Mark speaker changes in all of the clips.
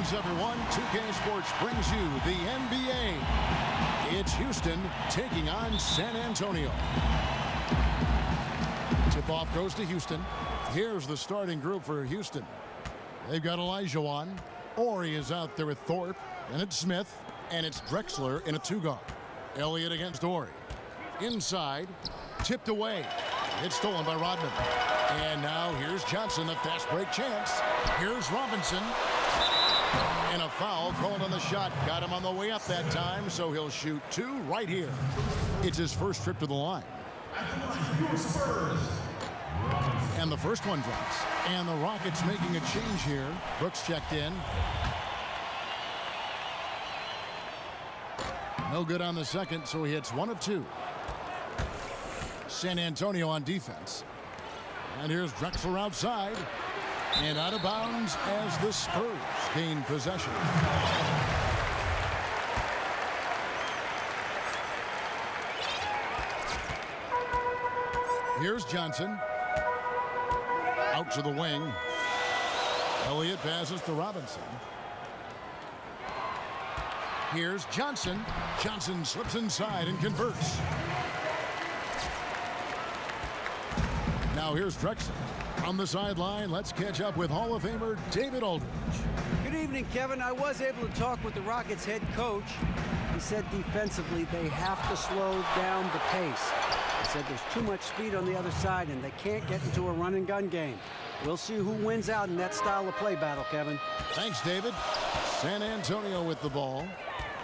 Speaker 1: Greetings, everyone. 2K Sports brings you the NBA. It's Houston taking on San Antonio. Tip-off goes to Houston. Here's the starting group for Houston. They've got Olajuwon. Ori is out there with Thorpe. Then it's Smith. And it's Drexler in a two-guard. Elliott against Ori. Inside. Tipped away. It's stolen by Rodman. And now here's Johnson, a fast break chance. Here's Robinson. And a foul called on the shot. Got him on the way up that time, so he'll shoot two right here. It's his first trip to the line.
Speaker 2: Spurs.
Speaker 1: And the first one drops. And the Rockets making a change here. Brooks checked in. No good on the second, so he hits one of two. San Antonio on defense. And here's Drexler outside. And out of bounds as the Spurs gain possession. Here's Johnson. Out to the wing. Elliott passes to Robinson. Here's Johnson. Johnson slips inside and converts. Now here's Drexler. On the sideline, let's catch up with Hall of Famer David Aldridge.
Speaker 3: Good evening, Kevin. I was able to talk with the Rockets head coach. He said defensively they have to slow down the pace. He said there's too much speed on the other side and they can't get into a run and gun game. We'll see who wins out in that style of play battle, Kevin.
Speaker 1: Thanks, David. San Antonio with the ball.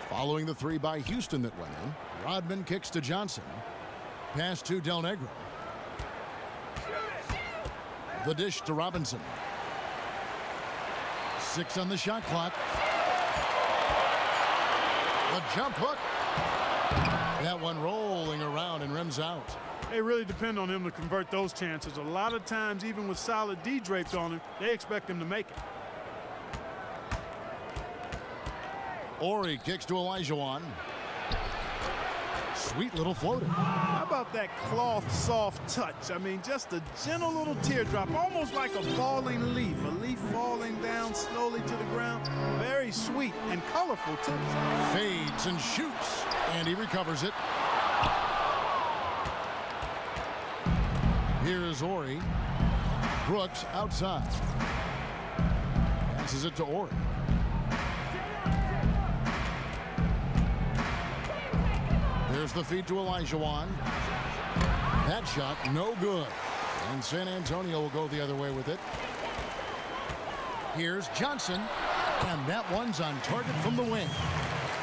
Speaker 1: Following the three by Houston that went in. Rodman kicks to Johnson. Pass to Del Negro. The dish to Robinson. 6 on the shot clock. The jump hook. That one rolling around and rims out.
Speaker 4: They really depend on him to convert those chances. A lot of times, even with solid D draped on him, they expect him to make it.
Speaker 1: Ori kicks to Olajuwon. Sweet little floater.
Speaker 4: How about that cloth soft touch? I mean, just a gentle little teardrop, almost like a falling leaf. A leaf falling down slowly to the ground. Very sweet and colorful, too.
Speaker 1: Fades and shoots. And he recovers it. Here is Ori. Brooks outside. Passes it to Ori. There's the feed to Olajuwon. That shot, no good. And San Antonio will go the other way with it. Here's Johnson. And that one's on target from the wing.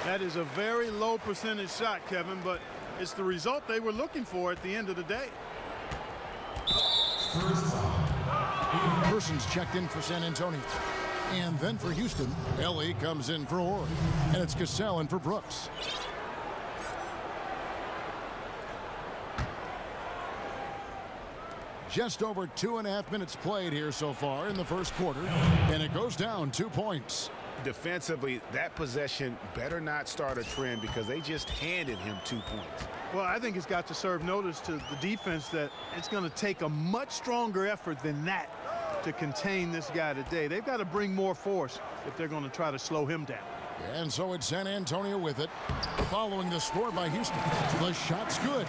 Speaker 4: That is a very low percentage shot, Kevin, but it's the result they were looking for at the end of the day.
Speaker 1: Persons checked in for San Antonio. And then for Houston, Ellie comes in for Ori. And it's Cassell in for Brooks. Just over 2.5 minutes played here so far in the first quarter, and it goes down 2 points.
Speaker 5: Defensively, that possession better not start a trend because they just handed him 2 points.
Speaker 4: Well, I think it's got to serve notice to the defense that it's going to take a much stronger effort than that to contain this guy today. They've got to bring more force if they're going to try to slow him down.
Speaker 1: And so it's San Antonio with it. Following the score by Houston. The shot's good.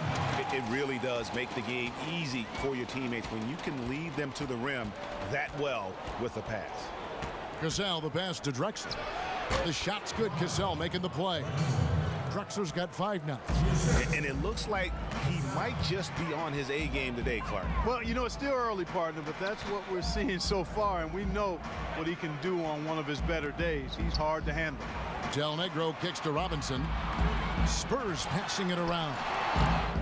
Speaker 5: It really does make the game easy for your teammates when you can lead them to the rim that well with a pass.
Speaker 1: Cassell, the pass to Drexler. The shot's good. Cassell making the play. Drexler's got 5 now.
Speaker 5: And it looks like he might just be on his A game today, Clark.
Speaker 4: Well, you know, it's still early, partner, but that's what we're seeing so far, and we know what he can do on one of his better days. He's hard to handle.
Speaker 1: Del Negro kicks to Robinson. Spurs passing it around.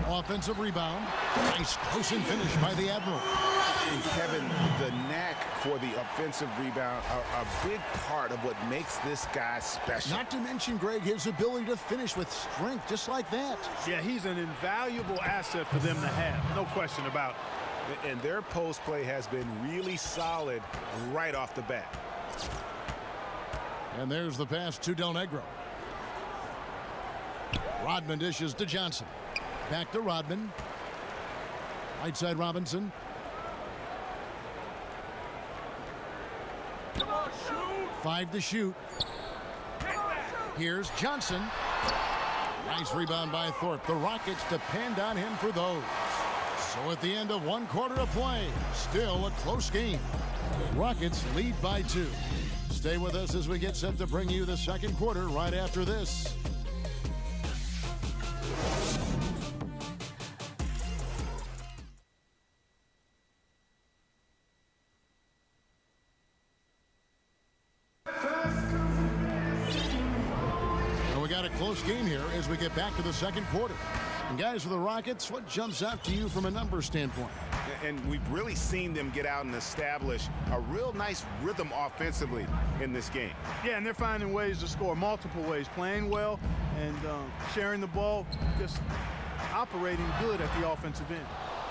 Speaker 1: Offensive rebound. Nice close and finish by the Admiral.
Speaker 5: And Kevin, the knack for the offensive rebound are a big part of what makes this guy special.
Speaker 1: Not to mention, Greg, his ability to finish with strength just like that.
Speaker 4: Yeah, he's an invaluable asset for them to have. No question about it.
Speaker 5: And their post play has been really solid right off the bat.
Speaker 1: And there's the pass to Del Negro. Rodman dishes to Johnson. Back to Rodman. Right side Robinson. 5 to shoot. Here's Johnson. Nice rebound by Thorpe. The Rockets depend on him for those. So at the end of 1 quarter of play, still a close game. Rockets lead by 2. Stay with us as we get set to bring you the second quarter right after this. We got a close game here as we get back to the second quarter. And guys, for the Rockets, what jumps out to you from a number standpoint?
Speaker 5: And we've really seen them get out and establish a real nice rhythm offensively in this game.
Speaker 4: Yeah, and they're finding ways to score multiple ways, playing well and sharing the ball, just operating good at the offensive end.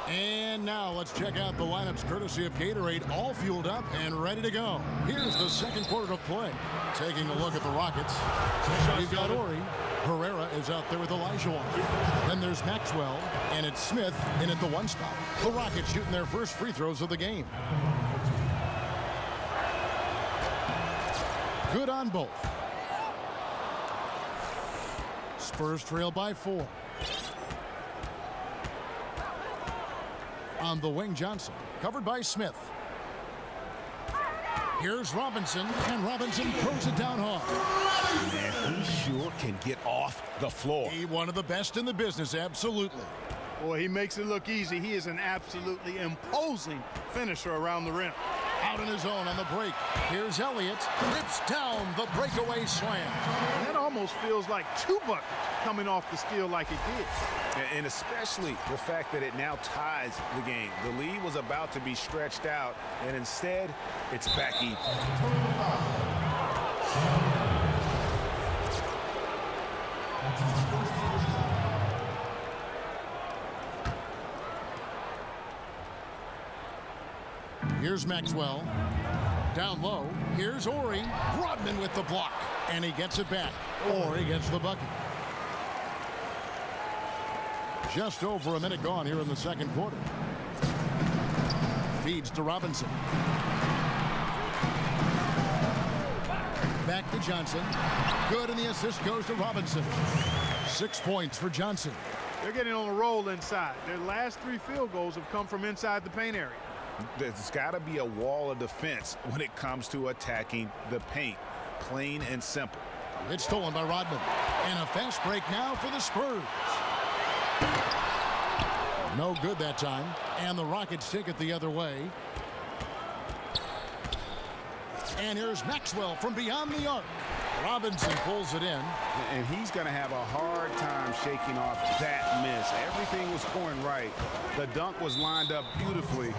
Speaker 1: And now let's check out the lineups courtesy of Gatorade, all fueled up and ready to go. Here's the second quarter of play. Taking a look at the Rockets. We've got Ori. Herrera is out there with Olajuwon. Then there's Maxwell, and it's Smith in at the 1 spot. The Rockets shooting their first free throws of the game. Good on both. Spurs trail by 4. On the wing, Johnson, covered by Smith. Here's Robinson, and Robinson throws it down hard.
Speaker 5: Man, he sure can get off the floor.
Speaker 1: He one of the best in the business, absolutely.
Speaker 4: Boy, he makes it look easy. He is an absolutely imposing finisher around the rim.
Speaker 1: Out on his own on the break. Here's Elliott, rips down the breakaway slam.
Speaker 4: And that almost feels like 2 buckets coming off the steal like it did.
Speaker 5: And especially the fact that it now ties the game. The lead was about to be stretched out, and instead, it's back even.
Speaker 1: Here's Maxwell. Down low. Here's Ori. Rodman with the block. And he gets it back. Ori gets the bucket. Just over a minute gone here in the second quarter. Feeds to Robinson. Back to Johnson. Good, and the assist goes to Robinson. 6 points for Johnson.
Speaker 4: They're getting on a roll inside. Their last 3 field goals have come from inside the paint area.
Speaker 5: There's got to be a wall of defense when it comes to attacking the paint. Plain and simple.
Speaker 1: It's stolen by Rodman. And a fast break now for the Spurs. No good that time. And the Rockets take it the other way. And here's Maxwell from beyond the arc. Robinson pulls it in.
Speaker 5: And he's going to have a hard time shaking off that miss. Everything was going right. The dunk was lined up beautifully,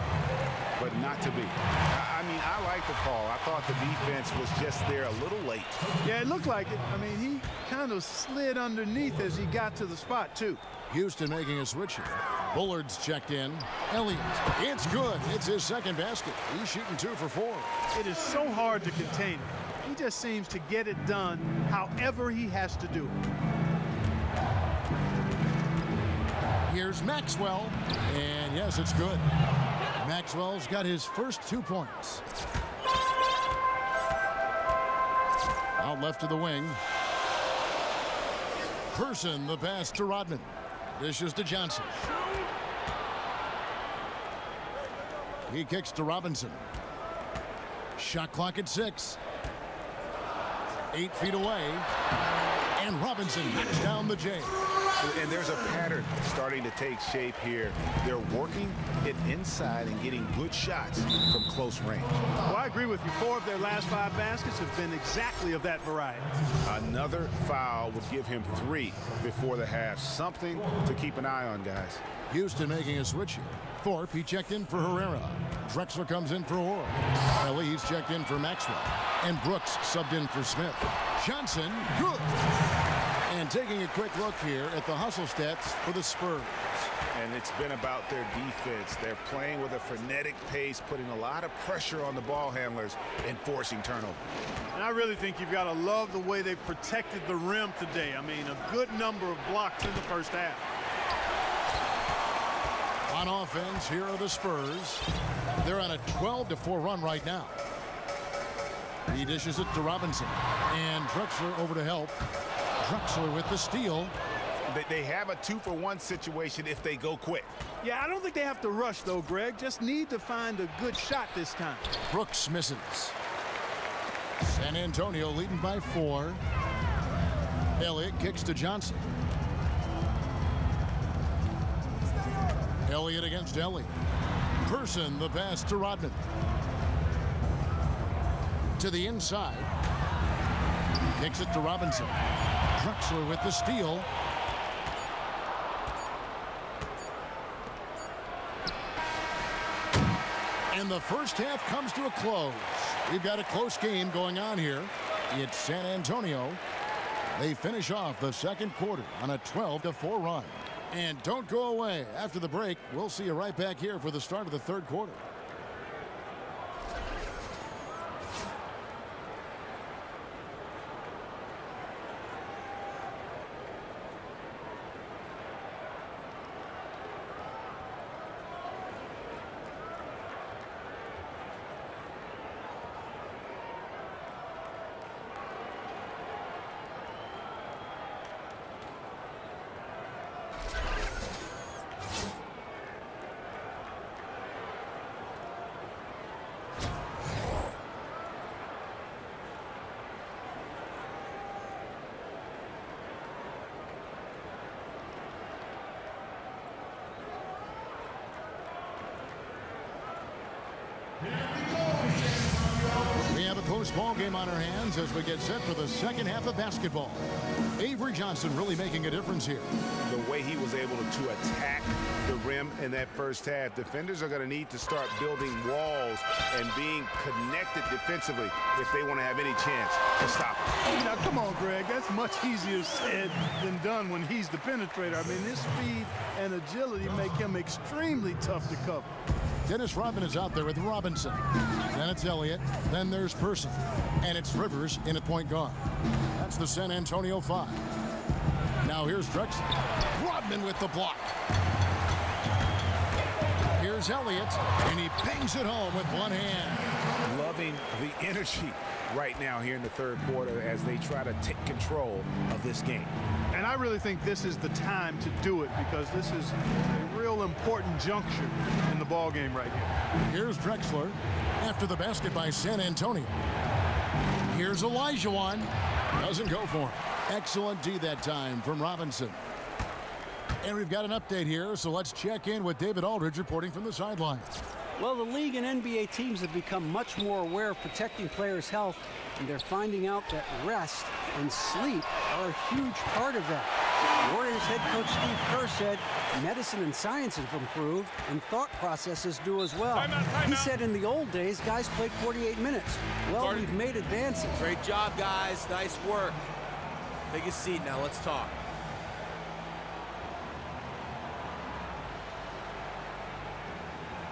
Speaker 5: but not to be. I mean, I like the call. I thought the defense was just there a little late.
Speaker 4: Yeah, it looked like it. I mean, he kind of slid underneath as he got to the spot, too.
Speaker 1: Houston making a switch here. Bullard's checked in. Elliott. It's good. It's his second basket. He's shooting 2 for 4.
Speaker 4: It is so hard to contain him. He just seems to get it done however he has to do it.
Speaker 1: Here's Maxwell. And yes, it's good. Maxwell's got his first 2 points. Out left to the wing. Person the pass to Rodman. Dishes to Johnson. He kicks to Robinson. Shot clock at 6. 8 feet away. And Robinson knocks down the J.
Speaker 5: And there's a pattern starting to take shape here. They're working it inside and getting good shots from close range.
Speaker 4: Well, I agree with you. 4 of their last 5 baskets have been exactly of that variety.
Speaker 5: Another foul would give him 3 before the half. Something to keep an eye on, guys.
Speaker 1: Houston making a switch here. Thorpe, he checked in for Herrera. Drexler comes in for Orr. Ellis checked in for Maxwell. And Brooks subbed in for Smith. Johnson, good. And taking a quick look here at the hustle stats for the Spurs.
Speaker 5: And it's been about their defense. They're playing with a frenetic pace, putting a lot of pressure on the ball handlers and forcing turnovers.
Speaker 4: And I really think you've got to love the way they protected the rim today. I mean, a good number of blocks in the first half.
Speaker 1: On offense, here are the Spurs. They're on a 12-4 run right now. He dishes it to Robinson. And Drexler over to help. Drexler with the steal.
Speaker 5: They have a 2-for-1 situation if they go quick.
Speaker 4: Yeah, I don't think they have to rush, though, Greg. Just need to find a good shot this time.
Speaker 1: Brooks misses. San Antonio leading by 4. Elliott kicks to Johnson. Elliott against Elliott. Person the pass to Rodman. To the inside. Kicks it to Robinson. Drexler with the steal. And the first half comes to a close. We've got a close game going on here. It's San Antonio. They finish off the second quarter on a 12-4 run. And don't go away. After the break, we'll see you right back here for the start of the third quarter. We have a close ball game on our hands as we get set for the second half of basketball. Avery Johnson really making a difference here.
Speaker 5: The way he was able to attack the rim in that first half, defenders are going to need to start building walls and being connected defensively if they want to have any chance to stop him.
Speaker 4: Now, come on, Greg. That's much easier said than done when he's the penetrator. I mean, his speed and agility make him extremely tough to cover.
Speaker 1: Dennis Rodman is out there with Robinson. Then it's Elliott. Then there's Person. And it's Rivers in at point guard. That's the San Antonio 5. Now here's Drexler. Rodman with the block. Here's Elliott. And he bangs it home with one hand.
Speaker 5: Loving the energy right now here in the third quarter as they try to take control of this game.
Speaker 4: And I really think this is the time to do it because this is a real important juncture in the ball game right here.
Speaker 1: Here's Drexler after the basket by San Antonio. Here's Olajuwon. Doesn't go for him. Excellent D that time from Robinson. And we've got an update here, so let's check in with David Aldridge reporting from the sidelines.
Speaker 3: Well, the league and NBA teams have become much more aware of protecting players' health, and they're finding out that rest and sleep are a huge part of that. Warriors head coach Steve Kerr said medicine and science have improved, and thought processes do as well. He said in the old days, guys played 48 minutes. Well, we've made advances.
Speaker 6: Great job, guys. Nice work. Take a seat now. Let's talk.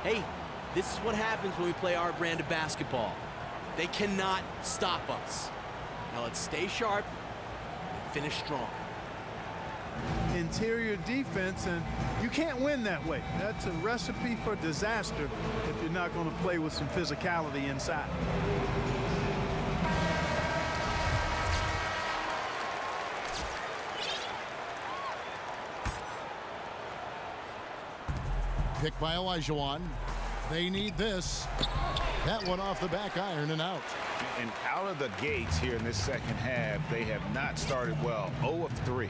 Speaker 6: Hey, this is what happens when we play our brand of basketball. They cannot stop us. Now let's stay sharp and finish strong.
Speaker 4: Interior defense, and you can't win that way. That's a recipe for disaster if you're not going to play with some physicality inside.
Speaker 1: Picked by Olajuwon. They need this. That one off the back iron and out.
Speaker 5: And out of the gates here in this second half, they have not started well. 0 of 3.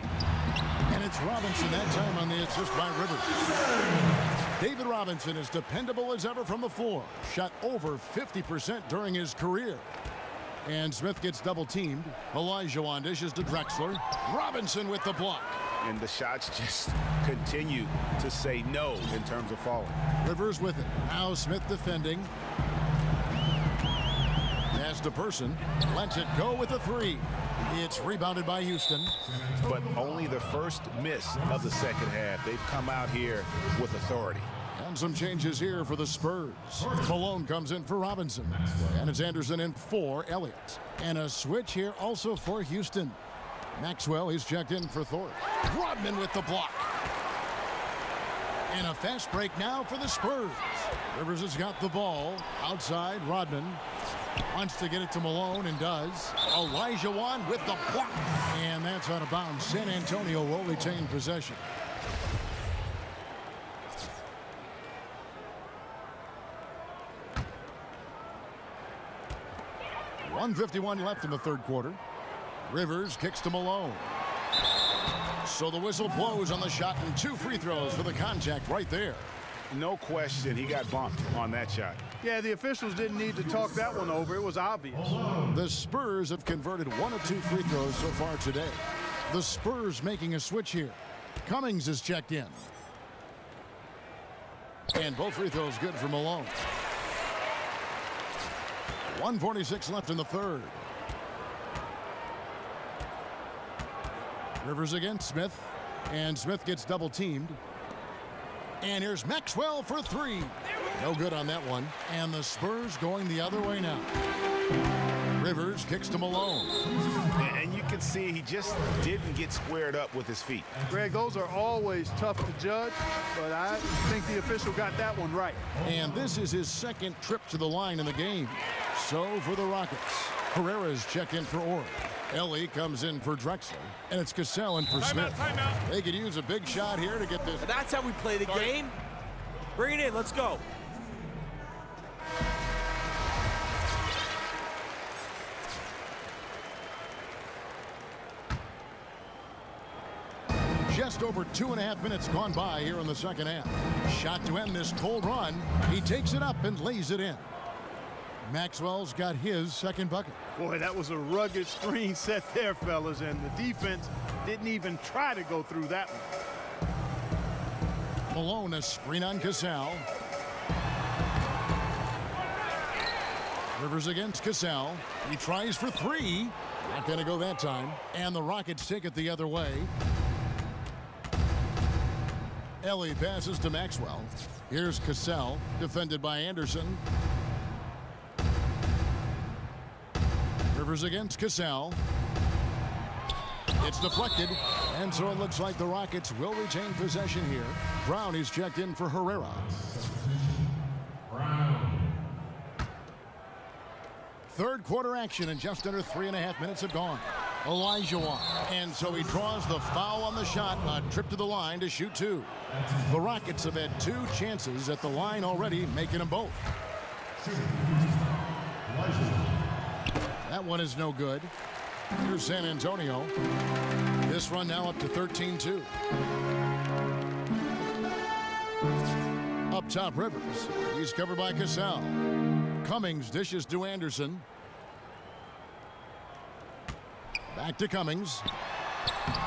Speaker 1: And it's Robinson that time on the assist by Rivers. David Robinson is dependable as ever from the floor. Shot over 50% during his career. And Smith gets double teamed. Olajuwon dishes to Drexler. Robinson with the block.
Speaker 5: And the shots just continue to say no in terms of falling.
Speaker 1: Rivers with it. Now Smith defending. Pass to Person. Lets it go with a 3. It's rebounded by Houston.
Speaker 5: But only the first miss of the second half. They've come out here with authority.
Speaker 1: And some changes here for the Spurs. Malone comes in for Robinson. And it's Anderson in for Elliott. And a switch here also for Houston. Maxwell, he's checked in for Thorpe. Rodman with the block. And a fast break now for the Spurs. Rivers has got the ball. Outside, Rodman. Wants to get it to Malone and does. Olajuwon with the block. And that's out of bounds. San Antonio will retain possession. .151 left in the third quarter. Rivers kicks to Malone. So the whistle blows on the shot and 2 free throws for the contact right there.
Speaker 5: No question, he got bumped on that shot.
Speaker 4: Yeah, the officials didn't need to talk that one over. It was obvious.
Speaker 1: The Spurs have converted 1 of 2 free throws so far today. The Spurs making a switch here. Cummings is checked in. And both free throws good for Malone. 1:46 left in the third. Rivers against Smith. And Smith gets double teamed. And here's Maxwell for 3. No good on that one. And the Spurs going the other way now. Rivers kicks to Malone.
Speaker 5: And you can see he just didn't get squared up with his feet.
Speaker 4: Greg, those are always tough to judge, but I think the official got that one right.
Speaker 1: And this is his second trip to the line in the game. So for the Rockets, Herrera's checked in for Orr. Ellie comes in for Drexler, and it's Cassell in for Smith.
Speaker 2: Timeout.
Speaker 1: They could use a big shot here to get this.
Speaker 6: That's how we play the game. Bring it in. Let's go.
Speaker 1: Just over 2.5 minutes gone by here in the second half. Shot to end this cold run. He takes it up and lays it in. Maxwell's got his second bucket.
Speaker 4: Boy, that was a rugged screen set there, fellas, and the defense didn't even try to go through that one.
Speaker 1: Malone, a screen on Cassell. Rivers against Cassell. He tries for 3. Not going to go that time. And the Rockets take it the other way. Ellie passes to Maxwell. Here's Cassell, defended by Anderson. Rivers against Cassell. It's deflected, and so it looks like the Rockets will retain possession here. Brown is checked in for Herrera. Third quarter action, and just under 3.5 minutes have gone. Olajuwon, and so he draws the foul on the shot, a trip to the line to shoot 2. The Rockets have had 2 chances at the line already, making them both. That one is no good. Here's San Antonio. This run now up to 13-2. Up top, Rivers. He's covered by Cassell. Cummings dishes to Anderson. Back to Cummings.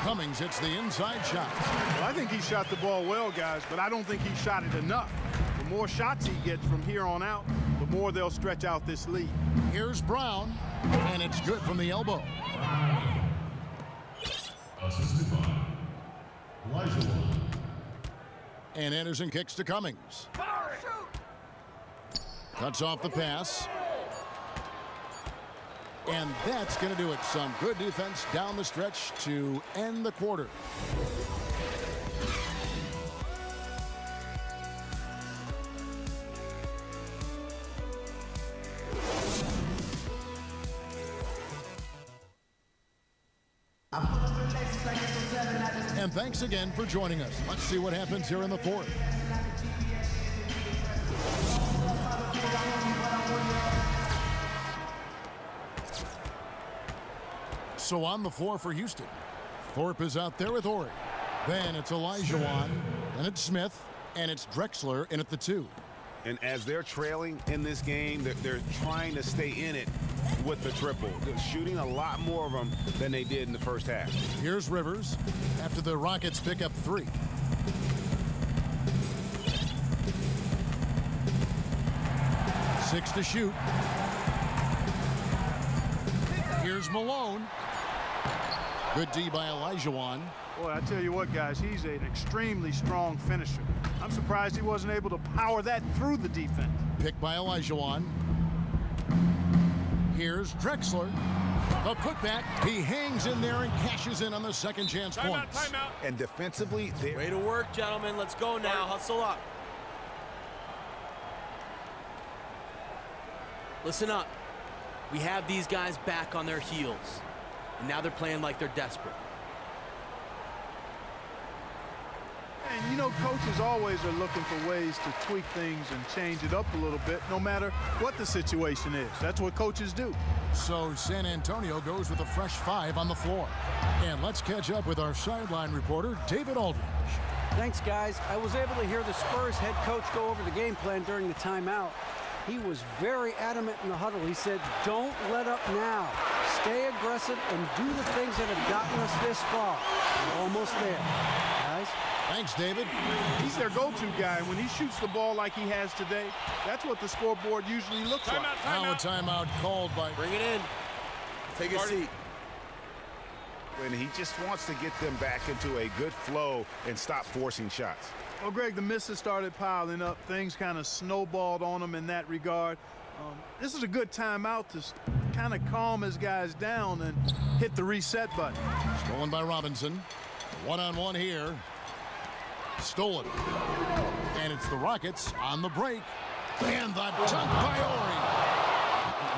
Speaker 1: Cummings hits the inside shot.
Speaker 4: Well, I think he shot the ball well, guys, but I don't think he shot it enough. The more shots he gets from here on out, the more they'll stretch out this lead.
Speaker 1: Here's Brown, and it's good from the elbow.
Speaker 2: Assisted by Olajuwon.
Speaker 1: And Anderson kicks to Cummings. Cuts off the pass. And that's going to do it. Some good defense down the stretch to end the quarter. And thanks again for joining us. Let's see what happens here in the fourth. So on the floor for Houston, Thorpe is out there with Ori. Then it's Olajuwon, then it's Smith, and it's Drexler in at the 2.
Speaker 5: And as they're trailing in this game, they're trying to stay in it with the triple. They're shooting a lot more of them than they did in the first half.
Speaker 1: Here's Rivers after the Rockets pick up 3. Six to shoot. Here's Malone. Good D by Olajuwon.
Speaker 4: Boy, I tell you what, guys, he's an extremely strong finisher. I'm surprised he wasn't able to power that through the defense.
Speaker 1: Picked by Olajuwon. Here's Drexler. The putback. He hangs in there and cashes in on the second chance points.
Speaker 2: Timeout.
Speaker 5: And defensively,
Speaker 6: Way to work, gentlemen. Let's go now. Hustle up. Listen up. We have these guys back on their heels, and now they're playing like they're desperate.
Speaker 4: And, you know, coaches always are looking for ways to tweak things and change it up a little bit, no matter what the situation is. That's what coaches do.
Speaker 1: So San Antonio goes with a fresh 5 on the floor. And let's catch up with our sideline reporter, David Aldridge.
Speaker 3: Thanks, guys. I was able to hear the Spurs head coach go over the game plan during the timeout. He was very adamant in the huddle. He said, don't let up now. Stay aggressive and do the things that have gotten us this far. We're almost there, guys.
Speaker 1: Thanks, David.
Speaker 4: He's their go-to guy, and when he shoots the ball like he has today, that's what the scoreboard usually looks like.
Speaker 1: Now a timeout called by...
Speaker 6: Bring it in. Take a seat.
Speaker 5: And he just wants to get them back into a good flow and stop forcing shots.
Speaker 4: Well, Greg, the misses started piling up. Things kind of snowballed on him in that regard. This is a good timeout to kind of calm his guys down and hit the reset button.
Speaker 1: Stolen by Robinson. One-on-one here. Stolen. And it's the Rockets on the break. And the dunk by Ori.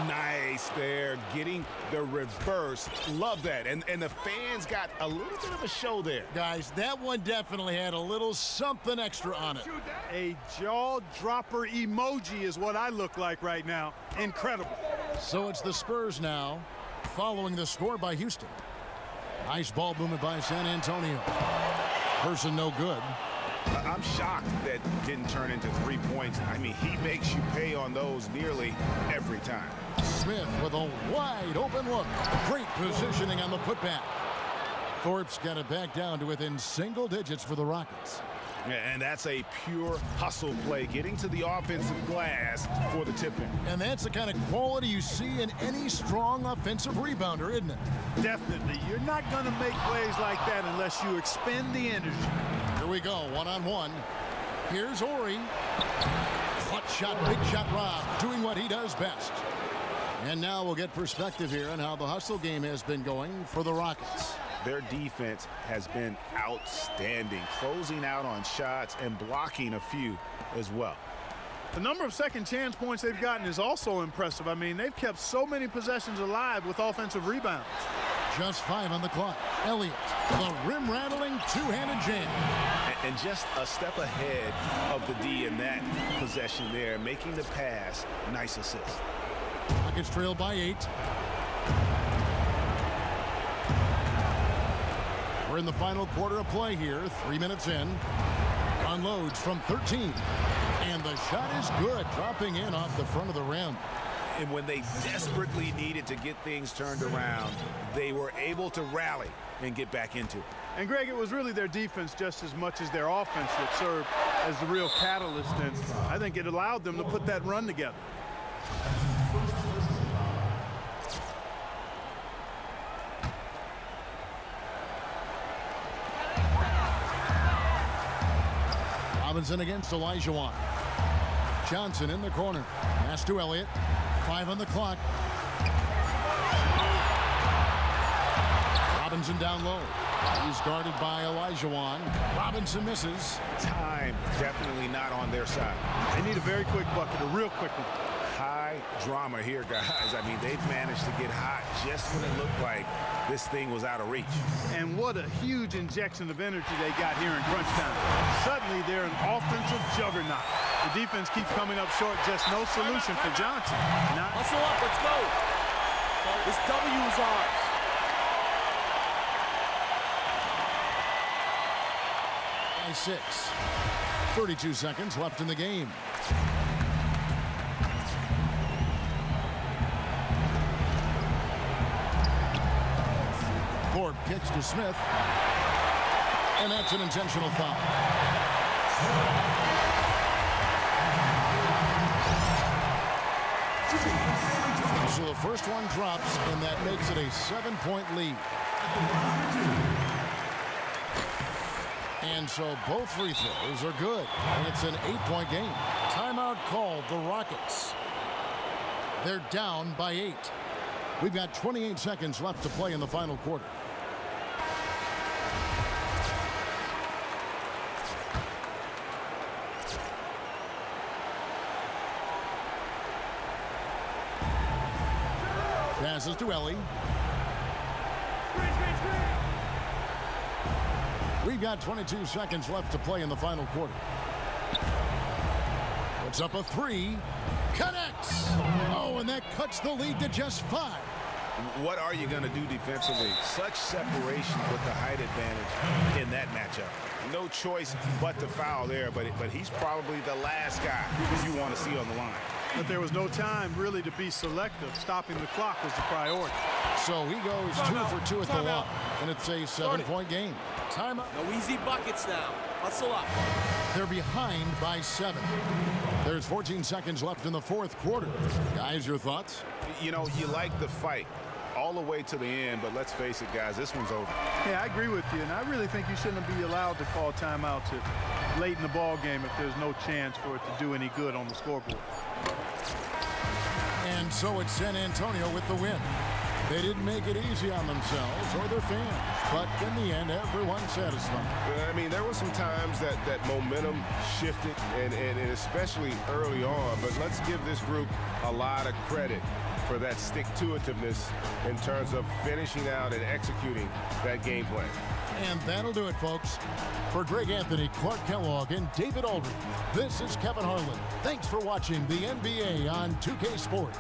Speaker 5: Nice there, getting the reverse. Love that. And the fans got a little bit of a show there.
Speaker 1: Guys, that one definitely had a little something extra on it.
Speaker 4: A jaw-dropper emoji is what I look like right now. Incredible.
Speaker 1: So it's the Spurs now, following the score by Houston. Nice ball movement by San Antonio. Person no good.
Speaker 5: I'm shocked that didn't turn into 3 points. I mean, he makes you pay on those nearly every time.
Speaker 1: Smith with a wide open look. Great positioning on the putback. Thorpe's got it back down to within single digits for the Rockets.
Speaker 5: And that's a pure hustle play, getting to the offensive glass for the tip-in.
Speaker 1: And that's the kind of quality you see in any strong offensive rebounder, isn't it?
Speaker 4: Definitely. You're not going to make plays like that unless you expend the energy.
Speaker 1: Here we go, one-on-one. Here's Ori. Clutch shot, big shot Rob, doing what he does best. And now we'll get perspective here on how the hustle game has been going for the Rockets.
Speaker 5: Their defense has been outstanding, closing out on shots and blocking a few as well.
Speaker 4: The number of second chance points they've gotten is also impressive. I mean, they've kept so many possessions alive with offensive rebounds.
Speaker 1: Just 5 on the clock. Elliott, the rim-rattling two-handed jam.
Speaker 5: And just a step ahead of the D in that possession there, making the pass. Nice assist.
Speaker 1: Rockets trail by 8. We're in the final quarter of play here, 3 minutes in. Unloads from 13. And the shot is good, dropping in off the front of the rim.
Speaker 5: And when they desperately needed to get things turned around, they were able to rally and get back into it.
Speaker 4: And, Greg, it was really their defense just as much as their offense that served as the real catalyst. And I think it allowed them to put that run together.
Speaker 1: Robinson against Olajuwon. Johnson in the corner. Pass to Elliott. 5 on the clock. Robinson down low. He's guarded by Olajuwon. Robinson misses.
Speaker 5: Time definitely not on their side.
Speaker 4: They need a very quick bucket, a real quick one.
Speaker 5: High drama here, guys. I mean, they've managed to get hot just when it looked like this thing was out of reach.
Speaker 4: And what a huge injection of energy they got here in crunch time. Suddenly, they're an offensive juggernaut. The defense keeps coming up short. Just no solution for Johnson.
Speaker 6: Hustle up, let's go. This W is ours.
Speaker 1: By 6. 32 seconds left in the game. Thorpe kicks to Smith. And that's an intentional foul. So the first one drops, and that makes it a 7-point lead. And so both free throws are good, and it's an 8-point game. Timeout called the Rockets. They're down by 8. We've got 28 seconds left to play in the final quarter. Passes to Ellie. We've got 22 seconds left to play in the final quarter. Puts up a three. Connects. Oh, and that cuts the lead to just 5.
Speaker 5: What are you going to do defensively? Such separation with the height advantage in that matchup. No choice but to foul there, but he's probably the last guy you want to see on the line.
Speaker 4: But there was no time really to be selective. Stopping the clock was the priority.
Speaker 1: So he goes 2 for 2 at the line, and it's a 7-point game. Timeout.
Speaker 6: No easy buckets now. Hustle up.
Speaker 1: They're behind by 7. There's 14 seconds left in the fourth quarter. Guys, your thoughts?
Speaker 5: You know, you like the fight all the way to the end, but let's face it, guys, this one's over.
Speaker 4: Yeah, I agree with you, and I really think you shouldn't be allowed to call timeouts late in the ball game if there's no chance for it to do any good on the scoreboard.
Speaker 1: And so it's San Antonio with the win. They didn't make it easy on themselves or their fans, but in the end, everyone's satisfied.
Speaker 5: I mean, there were some times that momentum shifted, and especially early on, but let's give this group a lot of credit for that stick-to-itiveness in terms of finishing out and executing that game plan.
Speaker 1: And that'll do it, folks. For Greg Anthony, Clark Kellogg, and David Aldridge, this is Kevin Harlan. Thanks for watching the NBA on 2K Sports.